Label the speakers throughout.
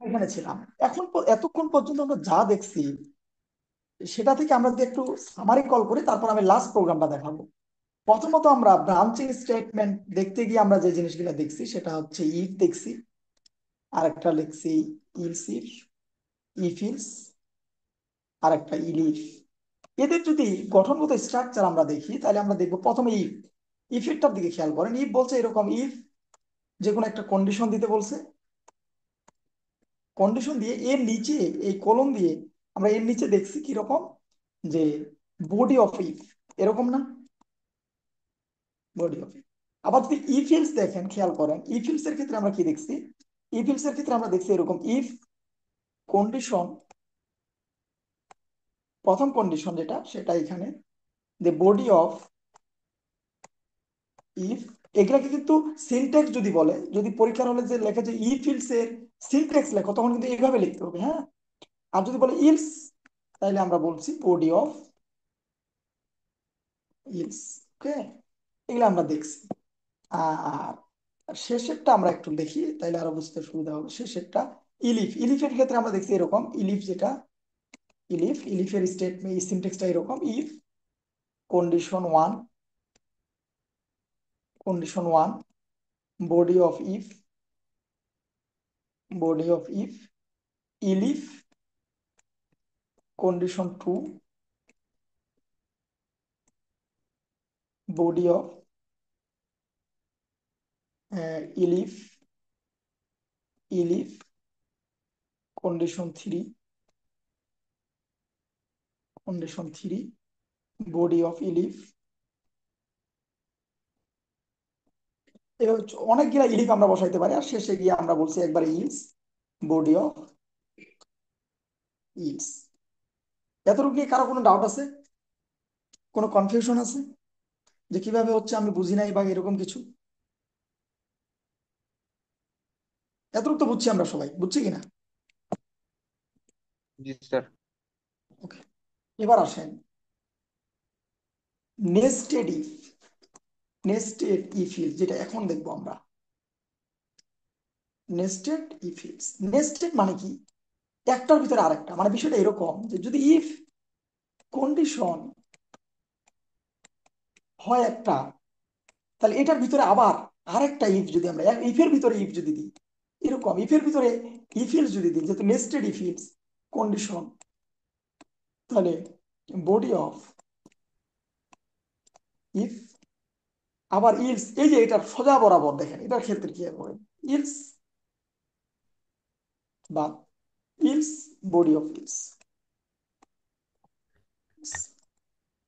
Speaker 1: এখানে ছিলাম। এতক্ষণ পর্যন্ত আমরা যা দেখছি সেটা থেকে আমরা যদি একটু সামারি কল করি, তারপর আমি লাস্ট প্রোগ্রামটা দেখাবো। প্রথমত আমরা ব্রাঞ্চিং স্টেটমেন্ট দেখতে গিয়ে আমরা যে জিনিসগুলো দেখছি সেটা হচ্ছে ইফ দেখছি, আর একটা লিখছি ইলস ইফ, ইফ ইলস, আর একটা ইলিফ। এদের যদি গঠনগত স্ট্রাকচার আমরা দেখি তাহলে আমরা দেখবো প্রথমে ইফ। ইফেরটার দিকে খেয়াল করেন, ইফ বলছে এরকম, ইফ যে কোনো একটা কন্ডিশন দিতে বলছে, কন্ডিশন দিয়ে এর নিচে এই কলম দিয়ে আমরা এর নিচে দেখছি কিরকম, যে বডি অফ ইফ, এরকম না, বডি অফ ইফ। আবার যদি ইফ এলস দেখেন, খেয়াল করেন ইফ এলস এর ক্ষেত্রে আমরা কি দেখছি, ইফ এলস এর ক্ষেত্রে আমরা দেখছি এরকম, ইফ কন্ডিশন, প্রথম কন্ডিশন যেটা সেটা এখানে, যে বডি অফ ইফ। এগুলাকে কিন্তু সিনট্যাক্স যদি বলে, যদি পরীক্ষার হলে যে লেখা যে ইফ ইলস এর সিনট্যাক্স লেখো, তখন কিন্তু এইভাবে লিখতে হবে, হ্যাঁ। আর যদি বলে ইলস, তাহলে আমরা বলছি বডি অফ ইলস। ওকে, এগুলো আমরা দেখছি। আর শেষেরটা আমরা একটু দেখি, তাইলে আরো বুঝতে সুবিধা হবে। শেষেরটা ইলিফ, ইলিফের ক্ষেত্রে আমরা দেখছি এরকম, ইলিফ যেটা, ইলিফের স্টেটমেন্ট সিনট্যাক্সটা এরকম, if condition one, condition one, body of if, body of if, elif condition two, body of elif, elif condition three, condition three, body of elif. অনেকগুলা ইলিফ আমরা বসাইতে পারি, আর শেষে গিয়ে আমরা বলছি একবার ইলস, বডি অফ ইলস। এতটুকু নিয়ে কারো কোনো ডাউট আছে, কোনো কনফিউশন আছে যে কিভাবে হচ্ছে আমি বুঝি নাই বা এরকম কিছু? এতটুকু তো বুঝছি, আমরা সবাই বুঝছি কিনা?
Speaker 2: জি স্যার।
Speaker 1: ওকে, এবার আসেন nested if, nested if else যেটা এখন দেখবো আমরা। নেস্টেড ইফ ইলস, নেস্টেড মানে কি, একটার ভিতরে আরেকটা, মানে বিষয়টা এরকম যে যদি ইফ কন্ডিশন হয় একটা, তাহলে এটার ভিতরে আবার আরেকটা ইফ যদি আমরা ইফের ভিতরে ইফ যদি দিই, এরকম ইফের ভিতরে ইফ ইলস যদি দিই, যেহেতু নেস্টেড ইফ ইলস কন্ডিশন, তাহলে বডি অফ ইফ, আবার ইলস, এই যে এটার সোজা বরাবর দেখেন এটার ক্ষেত্রে কি হবে, ইলস বা ইলস, বডি অফ ইলস।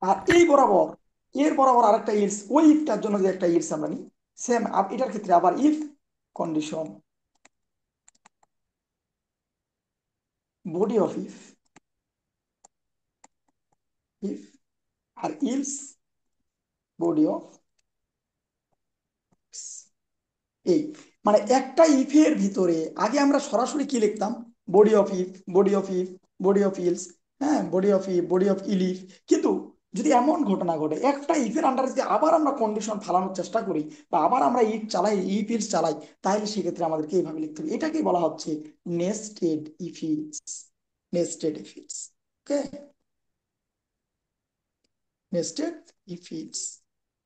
Speaker 1: আর এই বরাবর, এর বরাবর আরেকটা ইলস, ওই ইফটার জন্য যে একটা ইলস আমরা নিই, সেম এটার ক্ষেত্রে আবার if condition, body of if, if, আর ইলস, বডি অফ, এই, মানে একটা ইফের ভিতরে আগে আমরা সরাসরি কি লিখতাম, body of if, body of if, body of else, হ্যাঁ, body of if, body of elif. কিন্তু যদি এমন ঘটনা ঘটে একটা ইফের আন্ডারে যদি আবার আমরা কন্ডিশন ফালানোর চেষ্টা করি, বা আবার আমরা ইফ চালাই, ইফ ইলস চালাই, তাহলে সেক্ষেত্রে আমাদেরকে এইভাবে লিখতে হবে। এটাকে বলা হচ্ছে nested if else, nested if else. Okay, nested if else.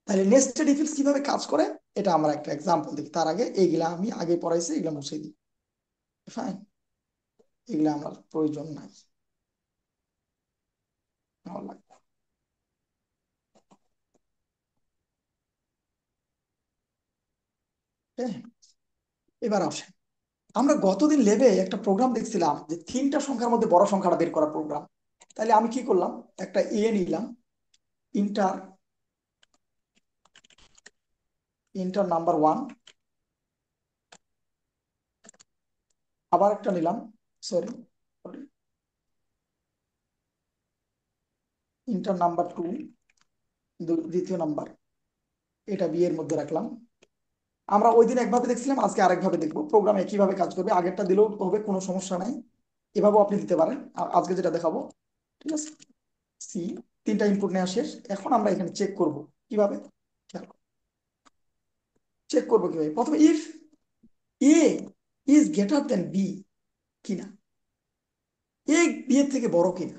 Speaker 1: তাহলে নেস্টেড ইফ ইলস কিভাবে কাজ করে এটা আমরা একটা এক্সাম্পল দেখি। তার আগে এইগুলা আমি আগে পড়াইছি, এগুলা মুছে দিই। ফাইন, এগুলা আমার প্রয়োজন নাই, আমার লাগবে না। হ্যাঁ, এবার আসেন, আমরা গতদিন ল্যাবে একটা প্রোগ্রাম দেখছিলাম যে তিনটা সংখ্যার মধ্যে বড় সংখ্যাটা বের করার প্রোগ্রাম। তাহলে আমি কি করলাম, একটা নিলাম, ইন্টার, ইন্টার নাম্বার ওয়ান, আবার একটা নিলাম, সরি, ইন্টার নাম্বার টু, দ্বিতীয় নাম্বার, এটা বি এর মধ্যে রাখলাম। আমরা ওই দিন একভাবে দেখছিলাম, আজকে আরেকভাবে দেখবো, প্রোগ্রাম একইভাবে কাজ করবে, আগেরটা দিলেও হবে, কোনো সমস্যা নাই, এভাবেও আপনি দিতে পারেন। আর আজকে যেটা দেখাবো, ঠিক আছে, সি, তিনটা ইনপুট নেওয়া শেষ। এখন আমরা এখানে চেক করব কিভাবে, চেক করবো কিভাবে, প্রথমে if A is greater than B, কিনা, এ বি এর থেকে বড় কিনা।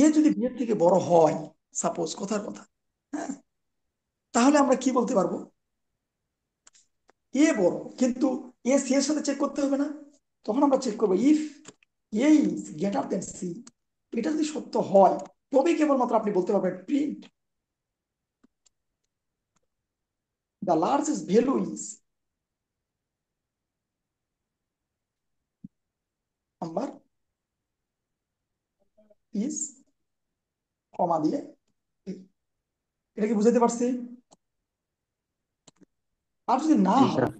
Speaker 1: এ যদি বি এর থেকে বড় হয়, সাপোজ কথার কথা, হ্যাঁ, তাহলে আমরা কি বলতে পারবো, এ বড়, কিন্তু এ সি এর সাথে চেক করতে হবে না। তখন আমরা চেক করবো if A is greater than c. এটা যদি সত্য হয়, তবেই কেবলমাত্র আপনি বলতে পারবেন print the largest value number is comma দিয়ে a। এটা কি বুঝাতে পারছি? আর যদি না
Speaker 2: জি
Speaker 1: হয়,
Speaker 2: স্যার।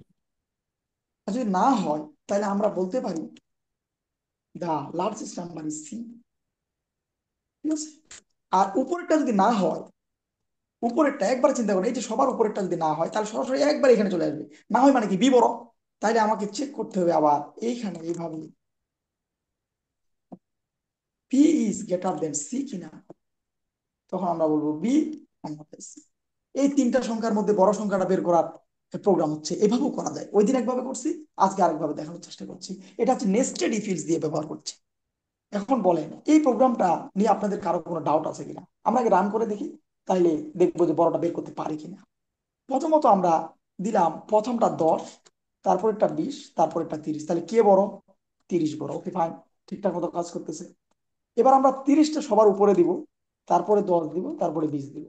Speaker 1: আর যদি না হয়, তাহলে আমরা বলতে পারি দা লার্জেস্ট নাম্বার ইজ সি। ঠিক আছে। আর উপরেরটা যদি না হয়, উপরেরটা একবার চিন্তা করেন, এই যে সবার উপরেরটা যদি না হয়, তাহলে সরাসরি একবার এখানে চলে আসবে। না হয় মানে কি, বি বড়। তাইলে আমাকে চেক করতে হবে আবার এইখানে এইভাবে P is greater than C কিনা। তখন আমরা বলবো বি সি। এই তিনটা সংখ্যার মধ্যে বড় সংখ্যাটা বের করার প্রোগ্রাম হচ্ছে, এভাবেও করা যায়। ওই দিন একভাবে করছি, আজকে আরেকভাবে দেখানোর চেষ্টা করছি। এটা হচ্ছে নেস্টেড ইফ ইলস দিয়ে ব্যবহার করছি। এখন বলেন এই প্রোগ্রামটা নিয়ে আপনাদের কারো কোনো ডাউট আছে কিনা, আমরা আগে রান করে দেখি, তাইলে দেখবো যে বড়টা বের করতে পারি কিনা। প্রথমত আমরা দিলাম প্রথমটা 10, তারপরেরটা 20, তারপরেরটা 30, তাহলে কে বড়? 30 বড়। ওকে ফাইন, ঠিকঠাক মতো কাজ করতেছে। এবার আমরা 30টা সবার উপরে দিব, তারপরে 10 দিব, তারপরে 20 দিব।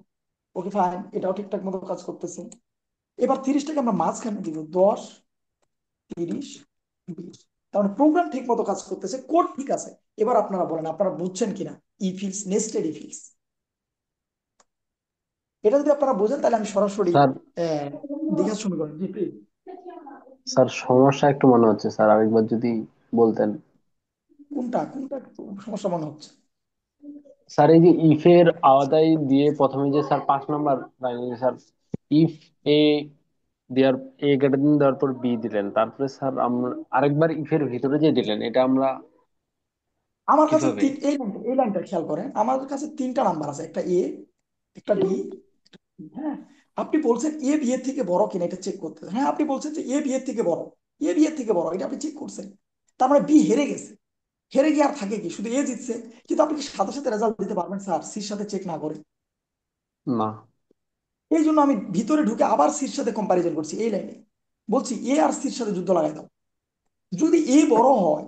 Speaker 1: ওকে ফাইন, এটাও ঠিকঠাক মতো কাজ করতেছে। এবার 30টাকে আমরা মাঝখানে দিব, 10, 30, 20। তার মানে প্রোগ্রাম ঠিক মতো কাজ করতেছে, কোড ঠিক আছে। এবার আপনারা বলেন আপনারা বুঝছেন কিনা if else, nested if else. এটা যদি আপনারা বোঝেন, তাহলে আমি সরাসরি
Speaker 2: স্যার,
Speaker 1: দ্বিঘাত সমীকরণ, জি please।
Speaker 2: স্যার সমস্যা একটু মনে হচ্ছে স্যার, আরেকবার যদি বলতেন।
Speaker 1: কোনটা কোনটা একটু সমস্যা মনে হচ্ছে?
Speaker 2: স্যার এই যে ইফের আওতায় দিয়ে প্রথমে যে স্যার 5 নম্বর লাইনে স্যার, ইফ এ দেওয়ার, এ গ্রেটার দেন দেওয়ার পর বি দিলেন, তারপরে স্যার আমরা আরেকবার ইফের ভিতরে যে দিলেন, এটা আমরা
Speaker 1: আমার কাছে
Speaker 2: কিভাবে?
Speaker 1: এই লাইনটা খেয়াল করেন, আমার কাছে তিনটা নাম্বার আছে, একটা এ, একটা বি। হ্যাঁ, আপনি বলছেন এ বি এর থেকে বড় কিনা এটা চেক করতে। হ্যাঁ, আপনি বলছেন যে এ বি এর থেকে বড়, এ বি এর থেকে বড়, এটা আপনি চেক করছেন। তার মানে বি হেরে গেছে। হেরে গিয়ে আর থাকে কি, শুধু এ জিতছে। কিন্তু আপনি কি সাথে সাথে রেজাল্ট দিতে পারবেন স্যার সির সাথে চেক না করে?
Speaker 2: না।
Speaker 1: এই জন্য আমি ভিতরে ঢুকে আবার সির সাথে কম্পারিজন করছি এই লাইনে। বলছি এ আর সির সাথে যুদ্ধ লাগাই দাও। যদি এ বড় হয়,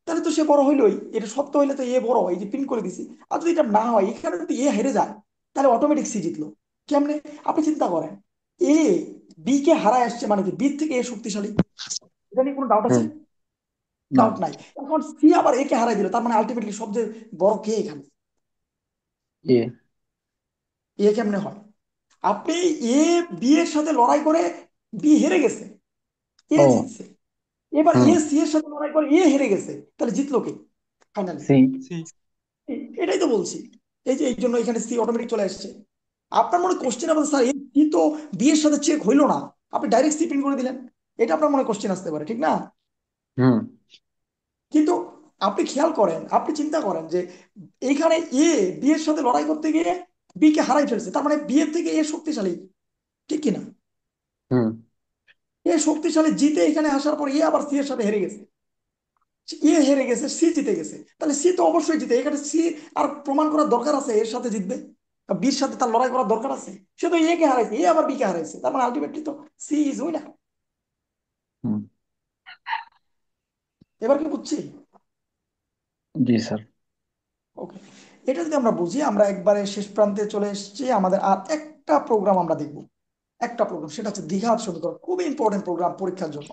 Speaker 1: তাহলে তো সে বড় হইলোই, এটা সত্য হইলে তো এ বড়, এই যে প্রিন্ট করে দিছি। আর যদি এটা না হয়, এখানে যদি এ হেরে যায়, তাহলে অটোমেটিক সি জিতলো। কেমনে? আপনি চিন্তা করেন, এ বি কে হারায় আসছে, মানে কি বি থেকে এ শক্তিশালী? এটা নিয়ে কোনো ডাউট আছে?
Speaker 2: হুম। না।
Speaker 1: ডাউট নাই। এখন সি আবার এ কে হারাই দিল, তার মানে আলটিমেটলি সবচেয়ে বড় কে এখানে?
Speaker 2: এ।
Speaker 1: এ কেমনে হয়? আপনি এ বি এর সাথে লড়াই করে বি হেরে গেছে, এ
Speaker 2: ও।
Speaker 1: জিতছে। এবার
Speaker 2: হুম।
Speaker 1: এ সি এর সাথে লড়াই করে এ হেরে গেছে, তাহলে জিতলো কে ফাইনালি?
Speaker 2: সি।
Speaker 1: এটাই তো বলছি। এই যে এই জন্য এখানে সি অটোমেটিক চলে আসছে। আপনার মনে কোশ্চেন হবে স্যার এই সি তো বি এর সাথে চেক হইলো না, আপনি ডাইরেক্ট সি প্রিন্ট করে দিলেন। এটা আপনার মনে কোশ্চেন আসতে পারে, ঠিক না?
Speaker 2: হুম।
Speaker 1: কিন্তু আপনি খেয়াল করেন, আপনি চিন্তা করেন যে এইখানে এ বি এর সাথে লড়াই করতে গিয়ে বি কে হারাই ফেলছে, তার মানে বি এর থেকে এ শক্তিশালী, ঠিক কিনা?
Speaker 2: হুম।
Speaker 1: এ শক্তিশালী জিতে এখানে আসার পর এ আবার সি এর সাথে হেরে গেছে। এ হেরে গেছে, সি জিতে গেছে, তাহলে সি তো অবশ্যই জিতে। এখানে সি আর প্রমাণ করার দরকার আছে এর সাথে জিতবে, বির সাথে তার লড়াই করার দরকার আছে? সে তো এ কে হারাইছে, এ আবার বি কে হারাইছে, তার মানে আলটিমেটলি তো সি ইজ উইনার।
Speaker 2: হুম।
Speaker 1: এবার কি বুঝছি?
Speaker 2: জি স্যার।
Speaker 1: ওকে, এটা যদি আমরা বুঝি, আমরা একবারে শেষ প্রান্তে চলে এসেছি। আমাদের আর একটা প্রোগ্রাম আমরা দেখবো, একটা প্রোগ্রাম, সেটা হচ্ছে দ্বিঘাত সমীকরণ, খুবই ইম্পর্টেন্ট প্রোগ্রাম পরীক্ষার জন্য।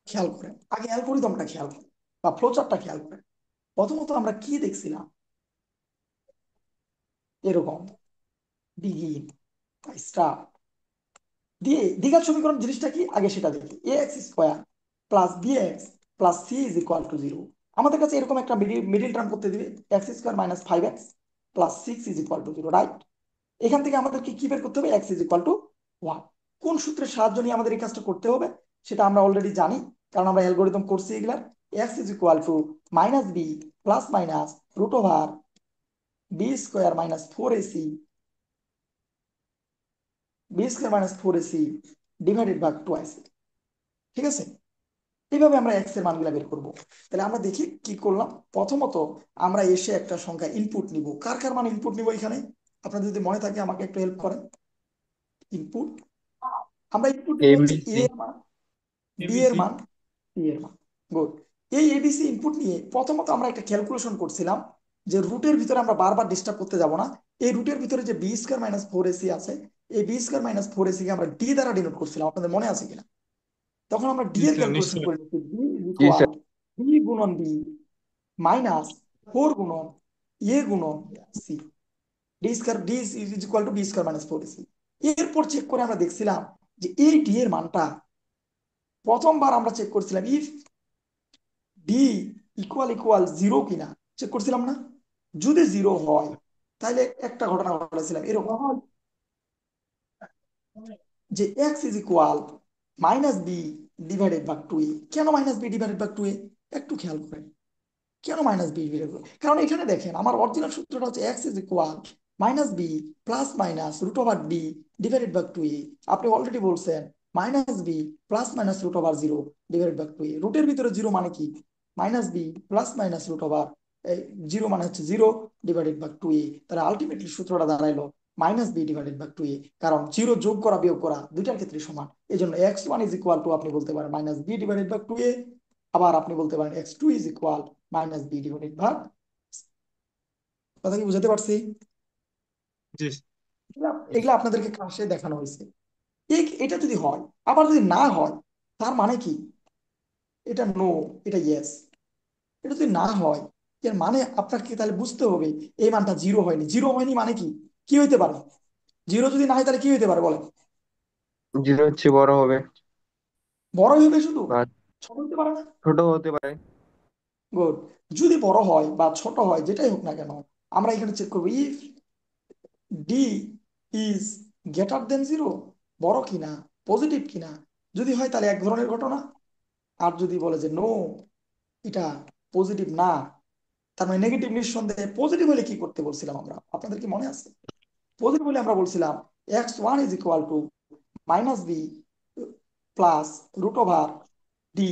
Speaker 1: খেয়াল করেন, আগে অ্যালগোরিদমটা খেয়াল করেন বা ফ্লোচার্টটা খেয়াল করেন। প্রথমত আমরা কি দেখছিলাম, এরকম বিগিন, স্টার্ট দিয়ে দ্বিঘাত সমীকরণ জিনিসটা কি আগে সেটা দেখি। A x square plus b x plus c is equal to 0। আমাদের কাছে এরকম একটা মিডিল টার্ম করতে দিবে, x square minus 5x plus 6 is equal to 0, right? এখান থেকে আমাদেরকে কি বের করতে হবে? X is equal to 1। কোন সূত্রের সাহায্য নিয়ে আমাদের এই কাজটা করতে হবে সেটা আমরা অলরেডি জানি, কারণ আমরা অ্যালগোরিদম করছি এগুলার। X is equal to minus B plus minus root over B square minus 4ac, B square minus 4ac divided by twice. ঠিক আছে, এইভাবে আমরা এক্স এর মানগুলা বের করব। তাহলে আমরা দেখি কি করলাম। প্রথমত আমরা এসে একটা সংখ্যা ইনপুট নিব। কার কার মান ইনপুট নিব এখানে? আপনাদের যদি মনে থাকে আমাকে একটু হেল্প করেন। ইনপুট, আমরা ইনপুট নিব হচ্ছে এ
Speaker 2: এবিসি।
Speaker 1: এর মান, বি এর মান, সি এর মান। গুড। এই এবিসি ইনপুট নিয়ে প্রথমত আমরা একটা ক্যালকুলেশন করছিলাম যে রুটের ভিতরে আমরা বারবার ডিস্টার্ব করতে যাব না। এই রুটের ভিতরে যে b square minus four ac আছে, এই b square minus four ac কে আমরা ডি দ্বারা ডিনোট করছিলাম, আপনাদের মনে আছে কিনা? তখন আমরা ডি
Speaker 3: জি
Speaker 1: এর
Speaker 3: স্যার,
Speaker 1: ক্যালকুলেশন
Speaker 3: নিশ্চয়ই।
Speaker 1: করে নিচ্ছি, ডি ইজ
Speaker 2: জি
Speaker 1: ইকুয়াল
Speaker 2: স্যার।
Speaker 1: বি গুণন বি মাইনাস ফোর গুণন এ গুণন C. D square, D is equal to B square minus four AC. এরপর চেক করে আমরা দেখছিলাম যে এই ডি এর মানটা, প্রথমবার আমরা চেক করছিলাম if D equal equal zero কিনা, চেক করছিলাম না? যদি জিরো হয় তাহলে একটা ঘটনা বলেছিলাম এরকম যে x is equal minus B divided by two a. কেন minus B divided by two a? একটু খেয়াল করেন কেন মাইনাস বি ডিভাইডেড বাই, কারণ এখানে দেখেন আমার অরিজিনাল সূত্রটা হচ্ছে x is equal minus B plus minus root over d divided by two a. আপনি অলরেডি বলছেন minus B plus minus root over zero divided by two a. রুটের ভিতরে জিরো মানে কি? Minus B plus minus root over zero মানে হচ্ছে zero divided by two a. তাহলে ultimately সূত্রটা দাঁড়াইলো minus B divided by two a, কারণ জিরো যোগ করা বিয়োগ করা দুইটার ক্ষেত্রে সমান। এই জন্য x one is equal to আপনি বলতে পারেন minus B divided by two a, আবার আপনি বলতে পারেন x two is equal minus B divided by. কথা কি বুঝাতে পারছি?
Speaker 3: জি।
Speaker 1: এগুলা আপনাদেরকে ক্লাসে দেখানো হয়েছে। এটা যদি হয়, আবার যদি না হয়, তার মানে কি? এটা নো, এটা ইয়েস। এটা যদি না হয়, এর মানে আপনাকে তাহলে বুঝতে হবে এই মানটা জিরো হয়নি। জিরো হয়নি মানে কি? কি হইতে পারে? জিরো যদি না হয় তাহলে কি হইতে পারে বলেন?
Speaker 2: জিরো হচ্ছে বড় হবে,
Speaker 1: বড়ই হবে শুধু,
Speaker 2: বা
Speaker 1: ছোট হইতে পারে না?
Speaker 2: ছোট হতে পারে।
Speaker 1: গুড। যদি বড় হয় বা ছোট হয় যেটাই হোক না কেন, আমরা এখানে চেক করবো if D is greater than zero, বড় কিনা, পজিটিভ কিনা। যদি হয় তাহলে এক ধরনের ঘটনা, আর যদি বলে যে নো এটা পজিটিভ না, তার মানে নেগেটিভ নিঃসন্দেহে। পজিটিভ হলে কি করতে বলছিলাম আমরা, আপনাদের কি মনে আছে? পজিটিভ হলে আমরা বলছিলাম x one is equal to minus B plus root over d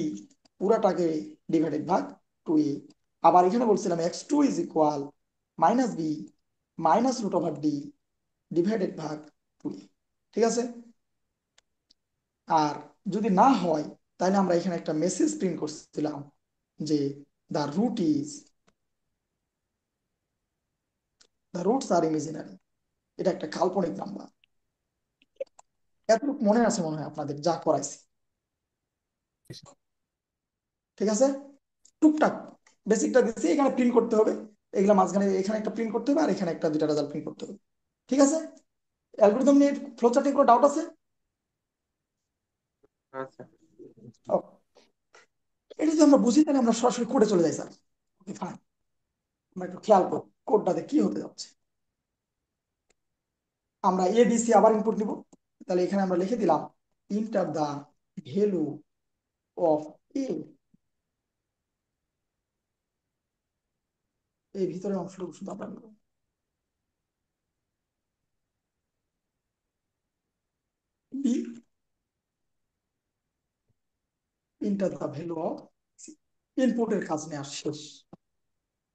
Speaker 1: পুরাটাকে ডিভাইডেড ভাগ টু এ। আবার এখানে বলছিলাম x two is equal minus b minus root over d divided ভাগ টু এ। ঠিক আছে? আর যদি না হয় তাহলে আমরা এখানে একটা মেসেজ প্রিন্ট করছিলাম যে the root is, the roots R imaginary. এটা একটা কাল্পনিক নাম্বার। এতটুকু মনে আছে মনে হয় আপনাদের যা করাইছি? ঠিক আছে, টুকটাক বেসিকটা দিচ্ছি, এখানে প্রিন্ট করতে হবে। এগুলা মাঝখানে এখানে একটা প্রিন্ট করতে হবে আর এখানে একটা দুইটা রেজাল্ট প্রিন্ট করতে হবে। ঠিক আছে? অ্যালগরিদম নিয়ে ফ্লোচার্টিং কোনো ডাউট আছে?
Speaker 2: আচ্ছা।
Speaker 1: ও, এটা যদি আমরা বুঝি তাহলে আমরা সরাসরি কোডে চলে যাই স্যার। ওকে ফাইন, আমরা একটু খেয়াল করব কোডটাতে কি হতে যাচ্ছে। আমরা এ বি সি আবার ইনপুট নিব। তাহলে এখানে আমরা লিখে দিলাম enter the value of A. এই ভিতরে অংশটুকু শুধু আমরা নেব। B enter the value of C. ইনপুটের কাজ নেওয়া শেষ।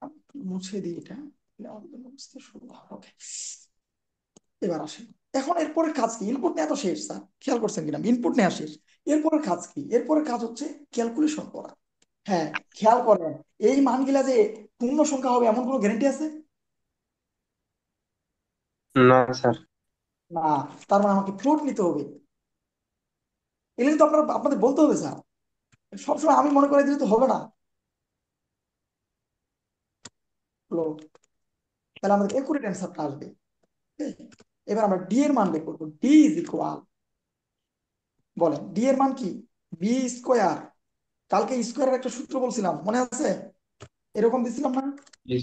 Speaker 1: আমি একটু মুছে দিই এটা, তাহলে আমাদের জন্য বুঝতে সুবিধা হবে। ওকে, এবার আসেন। এখন এরপরের কাজ কি? ইনপুট নেওয়া তো শেষ স্যার, খেয়াল করছেন কিনা? ইনপুট নেওয়া শেষ। এরপরের কাজ কি? এরপরের কাজ হচ্ছে ক্যালকুলেশন করা। হ্যাঁ, খেয়াল করেন এই মানগুলা যে পূর্ণ সংখ্যা হবে এমন কোনো গ্যারান্টি আছে?
Speaker 2: না স্যার।
Speaker 1: না। তার মানে আমাকে ফ্লোট নিতে হবে। এগুলো তো আপনার আপনাদের বলতে হবে স্যার। সবসময় আমি মনে করে দিলে তো হবে না। ফ্লোট, তাহলে আমাদের একুরেট অ্যান্সারটা আসবে। Okay? এবার আমরা ডি এর মান বের করবো। ডি ইজ ইকুয়াল, বলেন ডি এর মান কি? B square. কালকে স্কোয়ারের একটা সূত্র বলছিলাম মনে আছে? এরকম দিছিলাম না?
Speaker 2: জি।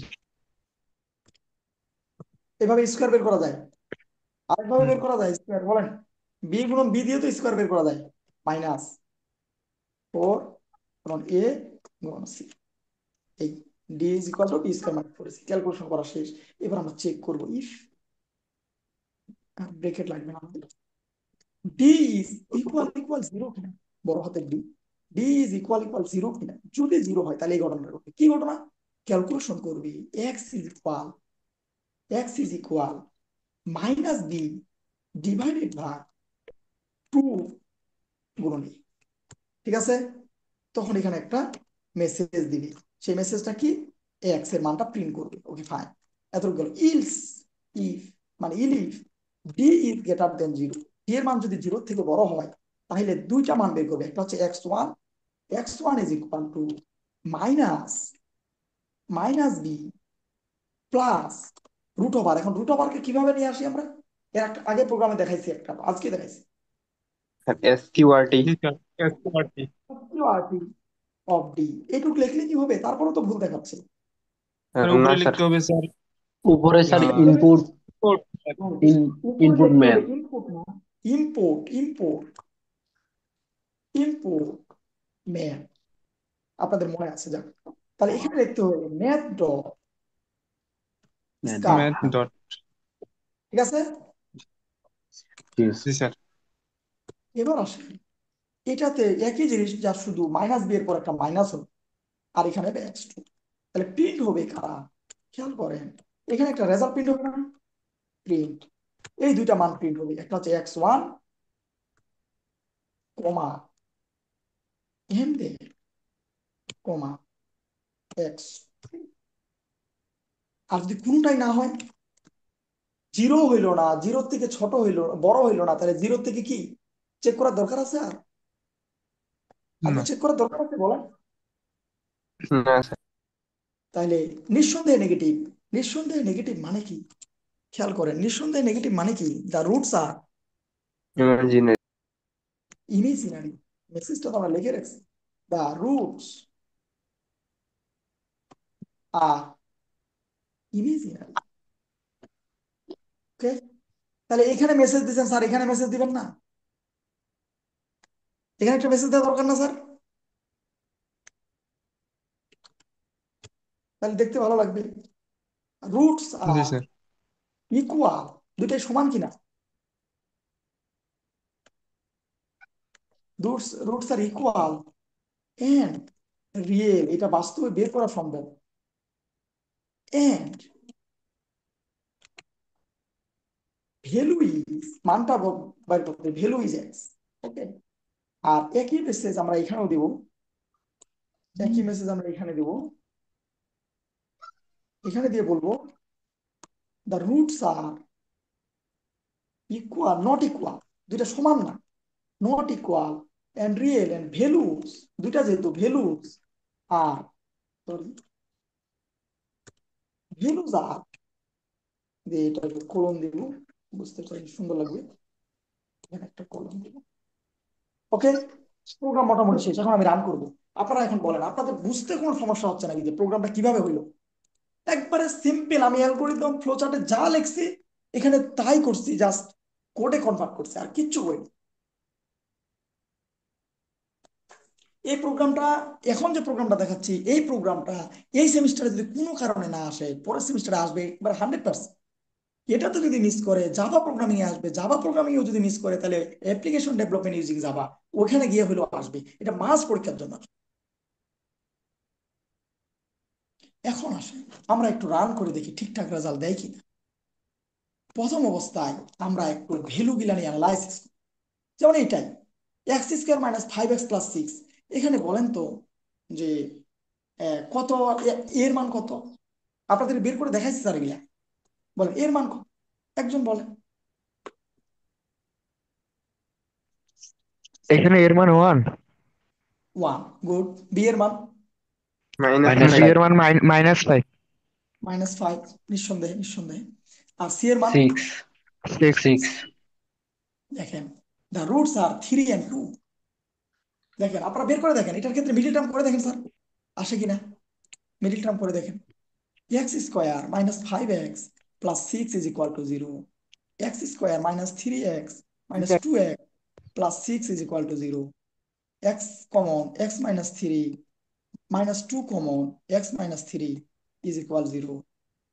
Speaker 1: এভাবে স্কোয়ার বের করা যায়। আরেকভাবে
Speaker 3: হুম।
Speaker 1: বের করা যায় স্কোয়ার, বলেন। বি গুণন বি দিয়ে তো স্কোয়ার বের করা যায়। মাইনাস ফোর গুণন এ গুণন সি। এই D is equal to B square minus four AC. Calculation করা শেষ। এবার আমরা চেক করবো ইফ, ব্রেকেট লাগবে না আমাদের, D is equal equal zero কিনা, বড় হাতের D, D is equal equal zero কিনা। যদি জিরো হয় তাহলে এই ঘটনাটা ঘটবে। কি ঘটনা? ক্যালকুলেশন করবি, X is equal minus B divided by 2 গুণন এ। ঠিক আছে? তখন এখানে একটা মেসেজ দিবি, সেই মেসেজটা কি? এক্স এর মানটা প্রিন্ট করবে। ওকে ফাইন, এতটুকু গেল। ইলস, ইফ মানে elif d is greater than zero, d এর মান যদি জিরো থেকে বড় হয় তাহলে দুইটা মান বের করবে। একটা হচ্ছে X one is equal to minus minus B plus root over. এখন রুট ওভারকে কিভাবে নিয়ে আসি আমরা? এর একটা আগে প্রোগ্রামে দেখাইছি, একটা আজকে দেখাইছি।
Speaker 2: SQRT।
Speaker 3: G sir, SQRT।
Speaker 1: Of D, এটুকু লিখলে কি হবে? তারপরে তো ভুল দেখাচ্ছে।
Speaker 3: স্যার
Speaker 2: না
Speaker 3: উপরে
Speaker 2: স্যার,
Speaker 3: লিখতে হবে স্যার
Speaker 2: উপরে স্যার
Speaker 3: আহ,
Speaker 2: ইনপুট,
Speaker 3: code,
Speaker 1: উপরে
Speaker 2: ইনপুট
Speaker 1: লিখতে হবে
Speaker 2: ম্যাথ।
Speaker 1: ইনপুট না, ইম্পোর্ট ইম্পোর্ট ইম্পোর্ট ম্যাথ। আপনাদের মনে আছে যাক। তাহলে এখানে লিখতে হবে math dot star.
Speaker 3: math dot।
Speaker 1: ঠিক আছে?
Speaker 3: জি স্যার।
Speaker 1: এবার আসেন, এটাতে একই জিনিস, যা শুধু মাইনাস বি এর পর একটা মাইনাস হবে, আর এখানে এক্স টু। তাহলে প্রিন্ট হবে কারা? খেয়াল করেন, এখানে একটা রেজাল্ট প্রিন্ট হবে না? প্রিন্ট, এই দুইটা মান প্রিন্ট হবে। একটা হচ্ছে x1 কমা এন দে কমা এক্স। আর যদি কোনটাই না হয়, জিরো হইলো না, জিরোর থেকে ছোট হইলো, বড় হইলো না, তাহলে জিরোর থেকে কি চেক করার দরকার আছে? আর
Speaker 3: না
Speaker 1: চেক করার দরকার আছে বলেন?
Speaker 2: না স্যার,
Speaker 1: তাহলে নিঃসন্দেহে নেগেটিভ। নিঃসন্দেহে নেগেটিভ মানে কি? খেয়াল করেন, নিঃসন্দেহে নেগেটিভ মানে কি? The roots R
Speaker 2: imaginary.
Speaker 1: Imaginary. মেসেজটা তো আমরা লিখে রাখছি, the roots are imaginary. Okay, তাহলে এখানে মেসেজ দিচ্ছেন স্যার, এখানে মেসেজ দিবেন না? এখানে একটা মেসেজ দেওয়া দরকার না স্যার? তাহলে দেখতে ভালো লাগবে। রুটস
Speaker 3: জি
Speaker 1: আর
Speaker 3: স্যার।
Speaker 1: ইকুয়াল, দুটাই সমান কিনা? Roots roots are equal and real, এটা বাস্তবে বের করা সম্ভব। এন্ড ভ্যালু ইজ, মানটা বের করতে, ভ্যালু ইজ এক্স। ওকে, আর একই মেসেজ আমরা এখানেও দিব, একই মেসেজ আমরা এখানে দিব। এখানে দিয়ে বলবো the roots are equal not equal, দুইটা সমান না, not equal and real and values, দুইটা যেহেতু values are sorry values are দিয়ে এটা কলম দিব, বুঝতে পারি সুন্দর লাগবে। এখানে একটা কলম দিব। ওকে, প্রোগ্রাম মোটামুটি শেষ, এখন আমি রান করবো। আপনারা এখন বলেন, আপনাদের বুঝতে কোনো সমস্যা হচ্ছে নাকি যে প্রোগ্রামটা কিভাবে হইলো? একবারে সিম্পল, আমি অ্যালগোরিদম ফ্লো চার্টে যা লিখছি এখানে তাই করছি, জাস্ট কোডে কনভার্ট করছি, আর কিচ্ছু করিনি। এই প্রোগ্রামটা, এখন যে প্রোগ্রামটা দেখাচ্ছি, এই প্রোগ্রামটা এই সেমিস্টারে যদি কোনো কারণে না আসে, পরের সেমিস্টারে আসবে একবার 100%। এটা তো যদি মিস করে জাভা প্রোগ্রামিং এ আসবে, জাভা প্রোগ্রামিং ও যদি মিস করে তাহলে অ্যাপ্লিকেশন ডেভেলপমেন্ট ইউজিং জাভা ওখানে গিয়ে হলেও আসবে। এটা মাস পরীক্ষার জন্য। এখন আসে, আমরা একটু রান করে দেখি ঠিকঠাক রেজাল্ট দেয় কিনা। প্রথম অবস্থায় আমরা একটু ভ্যালু গুলা নিয়ে অ্যানালাইসিস, যেমন এইটাই x² - 5x + 6। এখানে বলেন তো যে কত, এর মান কত? আপনাদের বের করে দেখাইছি স্যার এগুলা, বলেন এর মান কত? একজন বলেন।
Speaker 4: এখানে এর মান 1,
Speaker 1: 1, গুড। বি এর মান
Speaker 2: মাইনাস
Speaker 4: সি
Speaker 2: ফাইভ।
Speaker 4: এর মান -5,
Speaker 1: -5, নিঃসন্দেহে নিঃসন্দেহে। আর সি এর মান
Speaker 2: 6।
Speaker 4: 6,
Speaker 2: 6।
Speaker 1: দেখেন, দ্য রুটস আর 3 and 2। দেখেন, আপনারা বের করে দেখেন, এটার ক্ষেত্রে মিডিল টার্ম করে দেখেন স্যার আসে কিনা। মিডিল টার্ম করে দেখেন, x² - 5x + 6 = 0, x² - 3x - 2x + 6 = 0, x common x-3 -2 common x-3 = 0।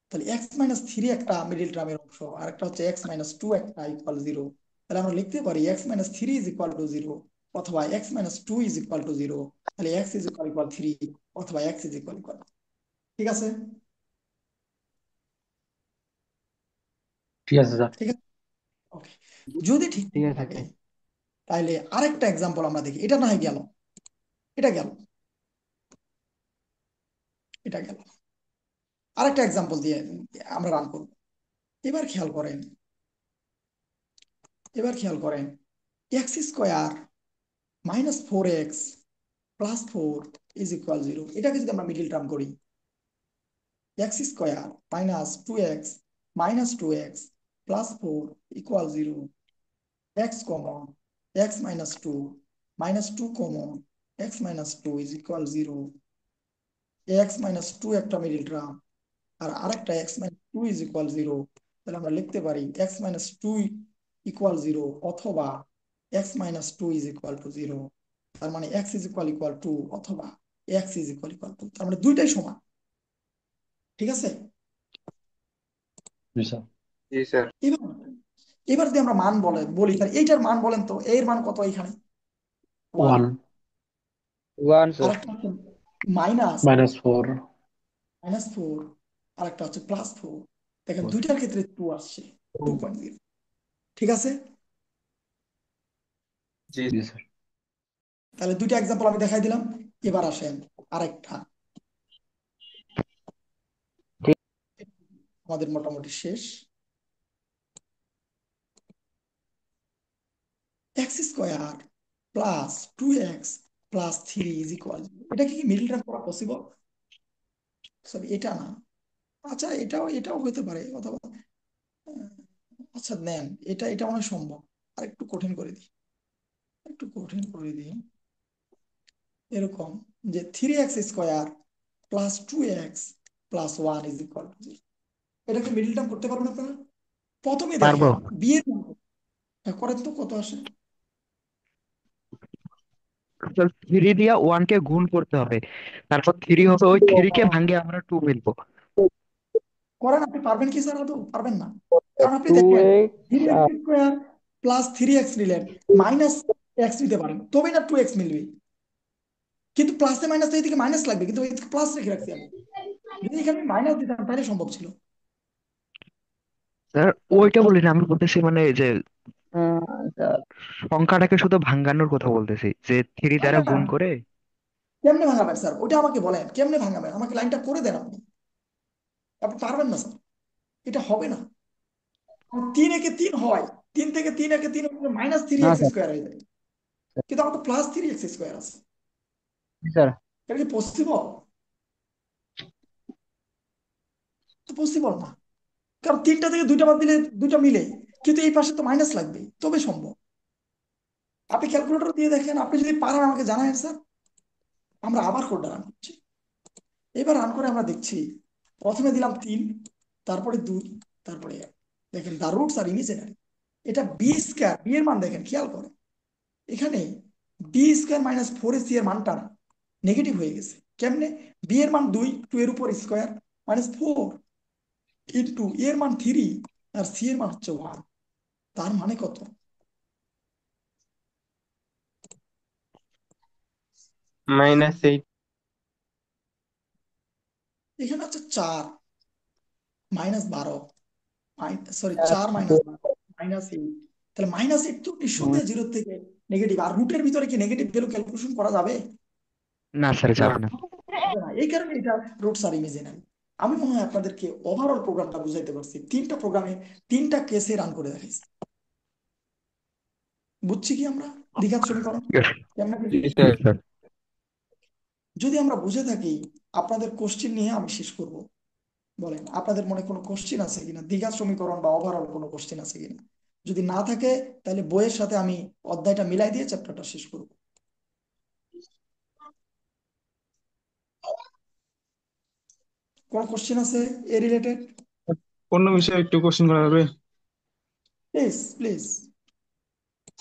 Speaker 1: তাহলে x-3 একটা মিডিল টার্মের অংশ, আর একটা হচ্ছে x-2 একটা = 0। তাহলে আমরা লিখতে পারি x minus three is equal to zero, অথবা x minus two is equal to zero. তাহলে x is equal equal three, অথবা এক্স ইজ ইকুয়াল ইকুয়াল। ঠিক আছে?
Speaker 2: ঠিক আছে স্যার।
Speaker 1: ঠিক আছে, ওকে। যদি ঠিক
Speaker 2: ঠিক আছে
Speaker 1: থাকে
Speaker 2: স্যার।
Speaker 1: তাহলে আরেকটা এক্সাম্পল আমরা দেখি। এটা না হয় গেল, এটা গেল, এটা গেল। আরেকটা এক্সাম্পল দিয়ে আমরা রান করব। এবার খেয়াল করেন, এবার খেয়াল করেন, X square minus four X plus four is equal zero. এটাকে যদি আমরা মিডিল টার্ম করি, X square minus two X minus two X plus four equal zero, X common, X minus two common, X minus two is equal zero. X minus two একটা middle term, আর আরেকটা X minus two is equal zero. তাহলে আমরা লিখতে পারি x minus two equal zero, অথবা x minus two is equal to zero. তার মানে x is equal equal two, অথবা x is equal equal two. তার মানে দুইটাই সমান। ঠিক আছে?
Speaker 2: জি স্যার।
Speaker 3: জি স্যার।
Speaker 1: এবার এবার যদি আমরা মান বলি, তাহলে এইটার মান বলেন তো, এর মান কত এখানে? ওয়ান।
Speaker 2: ওয়ান।
Speaker 3: ওয়ান
Speaker 1: আর
Speaker 3: স্যার।
Speaker 1: একটা হচ্ছে minus
Speaker 2: minus four.
Speaker 1: Minus four, আর একটা হচ্ছে প্লাস ফোর। দেখেন দুইটার ক্ষেত্রে টু আসছে, 2.0। ঠিক আছে?
Speaker 3: জি
Speaker 2: জি স্যার।
Speaker 1: তাহলে দুইটা এক্সাম্পল আমি দেখাই দিলাম। এবার আসেন আরেকটা, আমাদের মোটামুটি শেষ। X square plus two X plus three is equal, এটা কি মিডল টার্ম করা পসিবল? সরি, এটা না। আচ্ছা, এটাও এটাও হতে পারে, অথবা আহ, আচ্ছা নেন, এটা এটা অনেক সম্ভব। আর একটু কঠিন করে দিই, একটু কঠিন করে দিই। এরকম যে three X square plus two X plus one is equal to zero. এটাকে মিডল টার্ম করতে পারবেন আপনারা? প্রথমে
Speaker 4: পারবো।
Speaker 1: দেখেন বিয়ের করেন তো কত আসে।
Speaker 4: থ্রি দিয়া ওয়ান কে গুণ করতে হবে, তারপর থ্রি হবে, ওই থ্রি কে ভাঙে আমরা টু মিলবো।
Speaker 1: করেন, আপনি পারবেন কি স্যার? আদৌ পারবেন না। কারণ আপনি
Speaker 3: টু
Speaker 1: দেখেন three
Speaker 3: x.
Speaker 1: X square plus three x নিলেন, মাইনাস এক্স নিতে পারেন, তবেই না টু এক্স মিলবে। কিন্তু প্লাসে মাইনাস এইদিকে মাইনাস লাগবে, কিন্তু এইদিকে প্লাস রেখে রাখছি আমি। যদি এখানে মাইনাস দিতাম তাহলে সম্ভব ছিল।
Speaker 4: স্যার ওইটা বলি না, আমি বলতেছি মানে এই যে সংখ্যাটাকে শুধু ভাঙানোর কথা বলতেছি, যে থ্রি দ্বারা
Speaker 1: ভাঙাবেন?
Speaker 4: গুণ করে।
Speaker 1: কেমনে ভাঙাবেন স্যার? ওটা আমাকে বলেন, কেমনে ভাঙাবেন? আমাকে লাইনটা করে দেন আপনি। আপনি পারবেন না স্যার, এটা হবে না। তিন একে তিন হয়, তিন থেকে তিন একে তিন মাইনাস থ্রি
Speaker 3: না
Speaker 1: এক্স
Speaker 3: স্যার।
Speaker 1: স্কোয়ার হয়ে যায়, কিন্তু আমার তো প্লাস থ্রি এক্স স্কোয়ার আছে।
Speaker 3: জি স্যার।
Speaker 1: এটা কি পসিবল? তো পসিবল না, কারণ তিনটা থেকে দুইটা বাদ দিলে দুইটা মিলে, কিন্তু এই পাশে তো মাইনাস লাগবে, তবে সম্ভব। আপনি ক্যালকুলেটর দিয়ে দেখেন, আপনি যদি পারেন আমাকে জানান স্যার। আমরা আবার কোডটা রান করছি। এবার রান করে আমরা দেখছি, প্রথমে দিলাম তিন, তারপরে দুই, তারপরে এক। দেখেন দা রুটস আর ইমাজিনারি। এটা বি স্কয়ার, বি এর মান দেখেন, খেয়াল করেন এখানে B square minus four A C এর মানটা নেগেটিভ হয়ে গেছে। কেমনে? বি এর মান দুই, টু এর উপর স্কোয়ার মাইনাস ফোর ইন্টু এর মান থ্রি, আর সি এর মান হচ্ছে ওয়ান। তার মানে কত?
Speaker 3: -8।
Speaker 1: এখানে হচ্ছে চার মাইনাস বারো, সরি চার মাইনাস মাইনাস এইট। তাহলে মাইনাস এইট তো নিঃসন্দেহে জিরো থেকে নেগেটিভ। আর রুটের ভিতরে কি নেগেটিভ ভ্যালু ক্যালকুলেশন করা যাবে?
Speaker 4: না স্যার,
Speaker 3: না।
Speaker 4: যাবে না।
Speaker 1: যাবে না। এই কারণে এটা রুটস আর ইমাজিনারি। আমি মনে হয় আপনাদেরকে ওভারঅল প্রোগ্রামটা বুঝাইতে পারছি। তিনটা প্রোগ্রামে তিনটা কেসে রান করে দেখাইছি। বুঝছি কি আমরা দ্বিঘাত সমীকরণ
Speaker 4: ঠিক আছে।
Speaker 1: কেমনে
Speaker 3: জি
Speaker 1: পেয়েছি?
Speaker 3: স্যার।
Speaker 4: স্যার
Speaker 1: যদি আমরা বুঝে থাকি, আপনাদের কোশ্চিন নিয়ে আমি শেষ করব। বলেন আপনাদের মনে কোনো কোশ্চিন আছে কিনা, দ্বিঘাত সমীকরণ বা ওভারঅল কোনো কোশ্চিন আছে কিনা? যদি না থাকে তাহলে বইয়ের সাথে আমি অধ্যায়টা মিলাই দিয়ে চ্যাপ্টারটা শেষ করব। কোন কোশ্চিন আছে এ রিলেটেড?
Speaker 3: অন্য বিষয়ে একটু কোশ্চেন করা যাবে?
Speaker 1: Please please.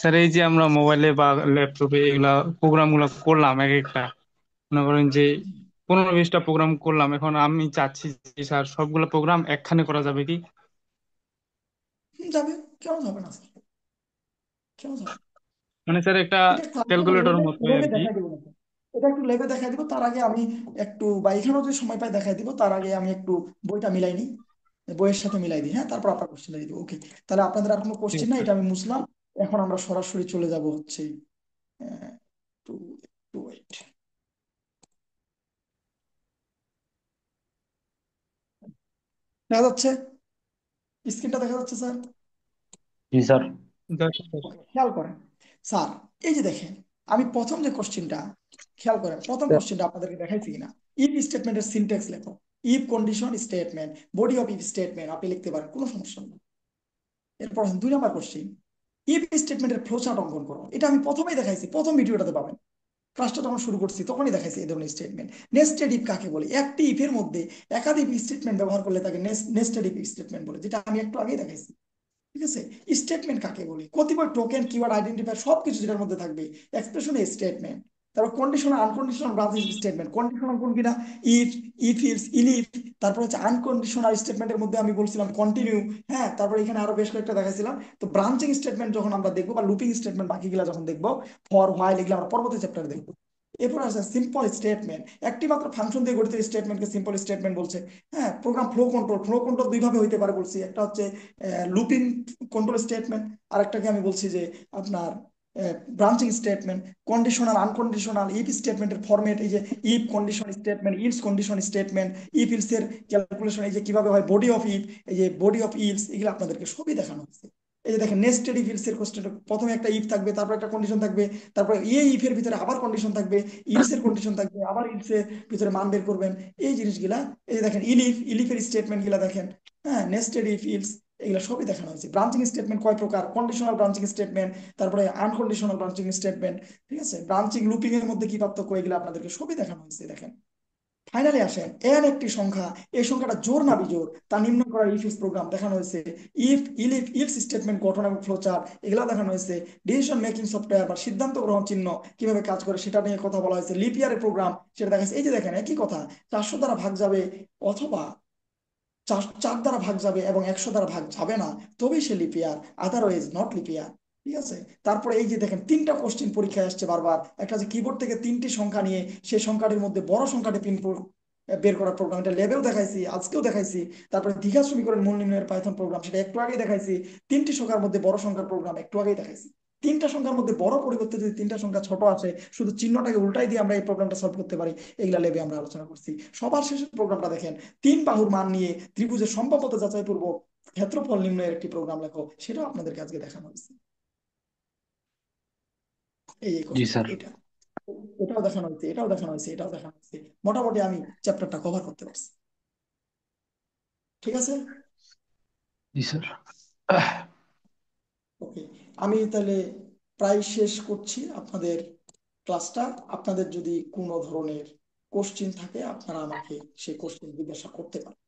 Speaker 3: স্যার, এই যে আমরা মোবাইলে বা ল্যাপটপে এগুলা প্রোগ্রাম গুলা করলাম এক একটা, মনে করেন যে 15-20টা প্রোগ্রাম করলাম, এখন আমি চাচ্ছি যে স্যার সবগুলো প্রোগ্রাম একখানে করা যাবে কি?
Speaker 1: যাবে, কেন যাবে না স্যার? কেন স্যার?
Speaker 3: মানে স্যার একটা
Speaker 1: এটা একটু আমরা
Speaker 3: ক্যালকুলেটর
Speaker 1: লেবে
Speaker 3: মতোই
Speaker 1: লেবে
Speaker 3: আর কি।
Speaker 1: দেখাই দিব না। এটা একটু লেবে দেখাই দিব, তার আগে আমি একটু, বা এখানেও যদি সময় পাই দেখাই দিব, তার আগে আমি একটু বইটা মিলাই নিই, বইয়ের সাথে মিলাই দিই, হ্যাঁ, তারপর আপনার কোশ্চেন দিব। ওকে, তাহলে আপনাদের আর কোনো
Speaker 3: ঠিক
Speaker 1: কোশ্চেন নাই,
Speaker 3: আছে।
Speaker 1: এটা আমি মুছলাম। এখন আমরা সরাসরি চলে যাব হচ্ছে টু টু ওয়েট, দেখা যাচ্ছে, স্ক্রিনটা দেখা যাচ্ছে স্যার?
Speaker 2: জি স্যার।
Speaker 3: যাচ্ছে স্যার।
Speaker 1: ওকে, খেয়াল করেন স্যার, এই যে দেখেন, আমি প্রথম যে কোশ্চেনটা, খেয়াল করেন প্রথম কোশ্চেনটা আপনাদেরকে দেখাইছি কিনা। ইফ স্টেটমেন্টের সিনট্যাক্স লেখো, if condition statement, body of if statement আপনি লিখতে পারেন, কোনো সমস্যা নেই। এরপর 2 নম্বর কোশ্চেন, ইফ স্টেটমেন্টের ফ্লোচার্ট অঙ্কন করো। এটা আমি প্রথমেই দেখাইছি, প্রথম ভিডিওটাতে পাবেন, ক্লাসটা যখন শুরু করছি তখনই দেখাইছি এই ধরনের স্টেটমেন্ট। নেস্টেড ইফ কাকে বলে? একটি ইফের মধ্যে একাধিক স্টেটমেন্ট ব্যবহার করলে তাকে নেস্টেড ইফ স্টেটমেন্ট বলে, যেটা আমি একটু আগেই দেখাইছি। ঠিক আছে, স্টেটমেন্ট কাকে বলে? কতিপয় টোকেন, কিওয়ার্ড, আইডেন্টিফায়ার সবকিছু যেটার মধ্যে থাকবে, এক্সপ্রেশন স্টেটমেন্ট। তারপর conditional unconditional branch statement, conditional কোন কিনা, ইফ, ইফ ইলস, ইলিফ। তারপর হচ্ছে আনকন্ডিশনাল স্টেটমেন্টের মধ্যে আমি বলছিলাম কন্টিনিউ, হ্যাঁ, তারপর এখানে আরো বেশ কয়েকটা দেখাইছিলাম। তো ব্রাঞ্চিং স্টেটমেন্ট যখন আমরা দেখবো, বা লুপিং স্টেটমেন্ট বাকিগুলা যখন দেখবো, ফর হোয়াইল, এগুলো আমরা পরবর্তী চ্যাপ্টারে দেখবো। এরপর আছে সিম্পল স্টেটমেন্ট, একটি মাত্র ফাংশন দিয়ে গঠিত স্টেটমেন্টকে সিম্পল স্টেটমেন্ট বলছে। হ্যাঁ, program flow control, flow control দুই ভাবে হইতে পারে বলছি, একটা হচ্ছে লুপিং কন্ট্রোল স্টেটমেন্ট, আরেকটাকে আমি বলছি যে আপনার branching statement. Conditional unconditional if স্টেটমেন্টের ফরম্যাট, এই যে if condition statement, else condition statement, if else এর ক্যালকুলেশন, এই যে কিভাবে হয়, বডি অফ ইফ, এই যে বডি অফ ইলস, এগুলো আপনাদেরকে সবই দেখানো হচ্ছে। এই যে দেখেন, নেস্টেড ইফ ইলস এর কোশ্চেন, প্রথমে একটা ইফ থাকবে, তারপর একটা কন্ডিশন থাকবে, তারপর এই ইফ এর ভিতরে আবার কন্ডিশন থাকবে, ইলস এর কন্ডিশন থাকবে, আবার ইলস এর ভিতরে মান বের করবেন, এই জিনিসগুলা। এই যে দেখেন ইলিফ, ইলিফের স্টেটমেন্ট গুলা দেখেন, হ্যাঁ, নেস্টেড ইফ ইলস, এগুলো সবই দেখানো হয়েছে। ব্রাঞ্চিং স্টেটমেন্ট কয় প্রকার, কন্ডিশনাল ব্রাঞ্চিং স্টেটমেন্ট, তারপরে আনকন্ডিশনাল ব্রাঞ্চিং স্টেটমেন্ট। ঠিক আছে, ব্রাঞ্চিং লুপিং এর মধ্যে কি পার্থক্য, এগুলো আপনাদেরকে সবই দেখানো হয়েছে। দেখেন, ফাইনালি আসেন, এন একটি সংখ্যা, এই সংখ্যাটা জোড় না বিজোড় তা নির্ণয় করার ইফ ইলস প্রোগ্রাম দেখানো হয়েছে। ইফ, ইলিফ, ইলস স্টেটমেন্ট গঠন এবং ফ্লোচার্ট, এগুলো দেখানো হয়েছে। ডিসিশন মেকিং সফটওয়্যার বা সিদ্ধান্ত গ্রহণ চিহ্ন কিভাবে কাজ করে সেটা নিয়ে কথা বলা হয়েছে। লিপিয়ারের প্রোগ্রাম সেটা দেখাচ্ছে। এই যে দেখেন, একই কথা, 400 দ্বারা ভাগ যাবে, অথবা চার চার দ্বারা ভাগ যাবে এবং 100 দ্বারা ভাগ যাবে না, তবেই সে লিপিয়ার, আদারওয়াইজ নট লিপিয়ার। ঠিক আছে, তারপরে এই যে দেখেন, 3টা কোশ্চিন পরীক্ষায় আসছে বারবার, একটা যে কিবোর্ড থেকে 3টি সংখ্যা নিয়ে সেই সংখ্যাটির মধ্যে বড় সংখ্যাটি পিন বের করার প্রোগ্রাম, এটা লেবেও দেখাইছি, আজকেও দেখাইছি। তারপরে দ্বিঘাত সমীকরণ মূল নির্ণয়ের পাইথন প্রোগ্রাম, সেটা একটু আগেই দেখাইছি। 3টি সংখ্যার মধ্যে বড় সংখ্যার প্রোগ্রাম একটু আগেই দেখাইছি। 3টা সংখ্যার মধ্যে বড় পরিবর্তে যদি 3টা সংখ্যা ছোট আসে, শুধু চিহ্নটাকে উল্টাই দিয়ে আমরা এই প্রোগ্রামটা সলভ করতে পারি। এগুলা লেবে আমরা আলোচনা করছি। সবার শেষের প্রোগ্রামটা দেখেন, 3 বাহুর মান নিয়ে ত্রিভুজের সম্ভাব্যতা যাচাই পূর্বক ক্ষেত্রফল নির্ণয়ের একটি প্রোগ্রাম লেখো, সেটাও আপনাদেরকে আজকে দেখানো হয়েছে। এই
Speaker 2: জি
Speaker 1: কোশ্চেন
Speaker 2: স্যার।
Speaker 1: এটা, এটাও দেখানো হয়েছে, এটাও দেখানো হয়েছে, এটাও দেখানো হয়েছে। মোটামুটি আমি চ্যাপ্টারটা কভার করতে পারছি। ঠিক আছে,
Speaker 2: জি স্যার।
Speaker 1: ওকে, আমি তাহলে প্রায় শেষ করছি আপনাদের ক্লাসটা। আপনাদের যদি কোনো ধরনের কোশ্চেন থাকে, আপনারা আমাকে সেই কোশ্চেন জিজ্ঞাসা করতে পারেন।